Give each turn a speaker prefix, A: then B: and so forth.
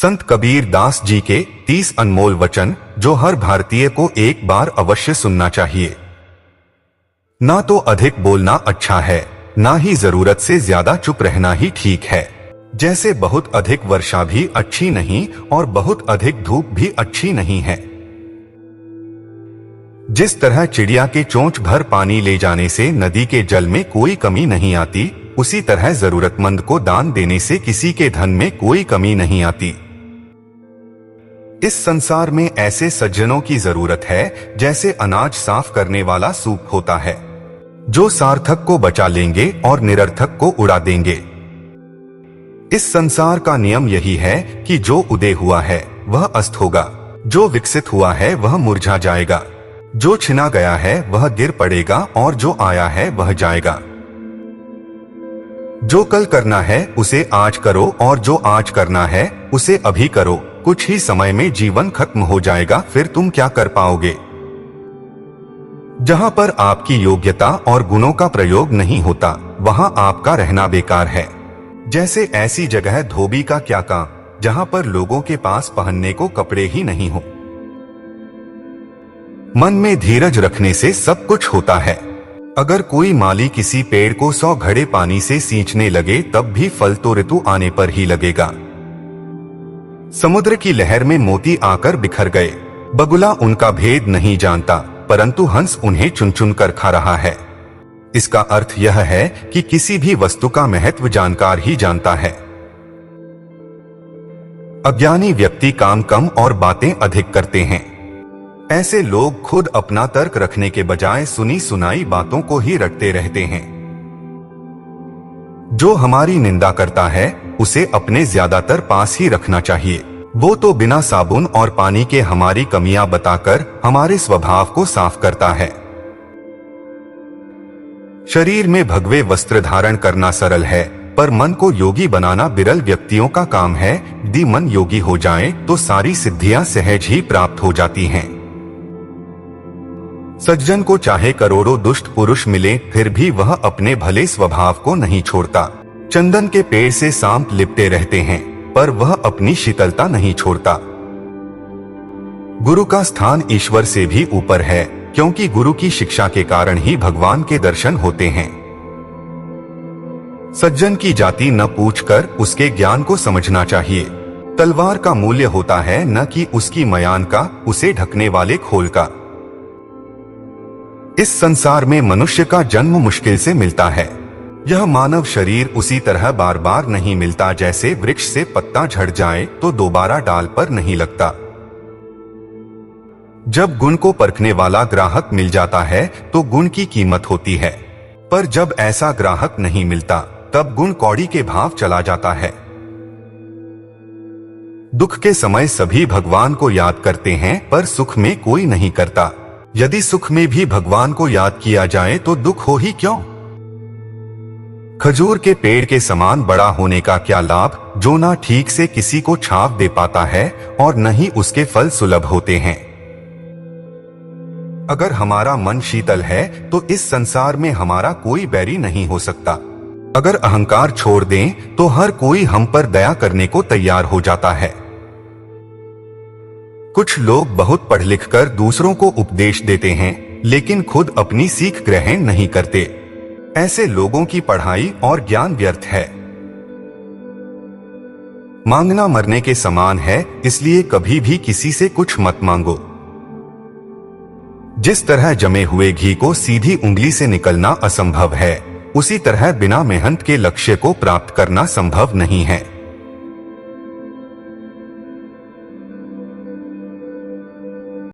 A: संत कबीर दास जी के 30 अनमोल वचन जो हर भारतीय को एक बार अवश्य सुनना चाहिए। ना तो अधिक बोलना अच्छा है, ना ही जरूरत से ज्यादा चुप रहना ही ठीक है। जैसे बहुत अधिक वर्षा भी अच्छी नहीं और बहुत अधिक धूप भी अच्छी नहीं है। जिस तरह चिड़िया के चोंच भर पानी ले जाने से नदी के जल में कोई कमी नहीं आती, उसी तरह जरूरतमंद को दान देने से किसी के धन में कोई कमी नहीं आती। इस संसार में ऐसे सज्जनों की जरूरत है जैसे अनाज साफ करने वाला सूप होता है, जो सार्थक को बचा लेंगे और निरर्थक को उड़ा देंगे। इस संसार का नियम यही है कि जो उदय हुआ है वह अस्त होगा, जो विकसित हुआ है वह मुरझा जाएगा, जो छिना गया है वह गिर पड़ेगा और जो आया है वह जाएगा। जो कल करना है उसे आज करो और जो आज करना है उसे अभी करो। कुछ ही समय में जीवन खत्म हो जाएगा, फिर तुम क्या कर पाओगे। जहां पर आपकी योग्यता और गुणों का प्रयोग नहीं होता, वहां आपका रहना बेकार है। जैसे ऐसी जगह धोबी का क्या काम, जहां पर लोगों के पास पहनने को कपड़े ही नहीं हो। मन में धीरज रखने से सब कुछ होता है। अगर कोई माली किसी पेड़ को 100 घड़े पानी से सींचने लगे तब भी फल तो ऋतु आने पर ही लगेगा। समुद्र की लहर में मोती आकर बिखर गए, बगुला उनका भेद नहीं जानता, परंतु हंस उन्हें चुन चुन कर खा रहा है। इसका अर्थ यह है कि किसी भी वस्तु का महत्व जानकार ही जानता है। अज्ञानी व्यक्ति काम कम और बातें अधिक करते हैं। ऐसे लोग खुद अपना तर्क रखने के बजाय सुनी सुनाई बातों को ही रटते रहते हैं। जो हमारी निंदा करता है उसे अपने ज्यादातर पास ही रखना चाहिए। वो तो बिना साबुन और पानी के हमारी कमियां बताकर हमारे स्वभाव को साफ करता है। शरीर में भगवे वस्त्र धारण करना सरल है, पर मन को योगी बनाना बिरल व्यक्तियों का काम है। यदि मन योगी हो जाए तो सारी सिद्धियां सहज ही प्राप्त हो जाती हैं। सज्जन को चाहे करोड़ों दुष्ट पुरुष मिले, फिर भी वह अपने भले स्वभाव को नहीं छोड़ता। चंदन के पेड़ से सांप लिपटे रहते हैं, पर वह अपनी शीतलता नहीं छोड़ता। गुरु का स्थान ईश्वर से भी ऊपर है, क्योंकि गुरु की शिक्षा के कारण ही भगवान के दर्शन होते हैं। सज्जन की जाति न पूछकर उसके ज्ञान को समझना चाहिए। तलवार का मूल्य होता है न कि उसकी मयान का, उसे ढकने वाले खोल का। इस संसार में मनुष्य का जन्म मुश्किल से मिलता है। यह मानव शरीर उसी तरह बार बार नहीं मिलता जैसे वृक्ष से पत्ता झड़ जाए तो दोबारा डाल पर नहीं लगता। जब गुण को परखने वाला ग्राहक मिल जाता है तो गुण की कीमत होती है, पर जब ऐसा ग्राहक नहीं मिलता तब गुण कौड़ी के भाव चला जाता है। दुख के समय सभी भगवान को याद करते हैं, पर सुख में कोई नहीं करता। यदि सुख में भी भगवान को याद किया जाए तो दुख हो ही क्यों। खजूर के पेड़ के समान बड़ा होने का क्या लाभ, जो ना ठीक से किसी को छाव दे पाता है और न ही उसके फल सुलभ होते हैं। अगर हमारा मन शीतल है तो इस संसार में हमारा कोई बैरी नहीं हो सकता। अगर अहंकार छोड़ दें तो हर कोई हम पर दया करने को तैयार हो जाता है। कुछ लोग बहुत पढ़ लिख कर दूसरों को उपदेश देते हैं, लेकिन खुद अपनी सीख ग्रहण नहीं करते। ऐसे लोगों की पढ़ाई और ज्ञान व्यर्थ है। मांगना मरने के समान है, इसलिए कभी भी किसी से कुछ मत मांगो। जिस तरह जमे हुए घी को सीधी उंगली से निकलना असंभव है, उसी तरह बिना मेहनत के लक्ष्य को प्राप्त करना संभव नहीं है।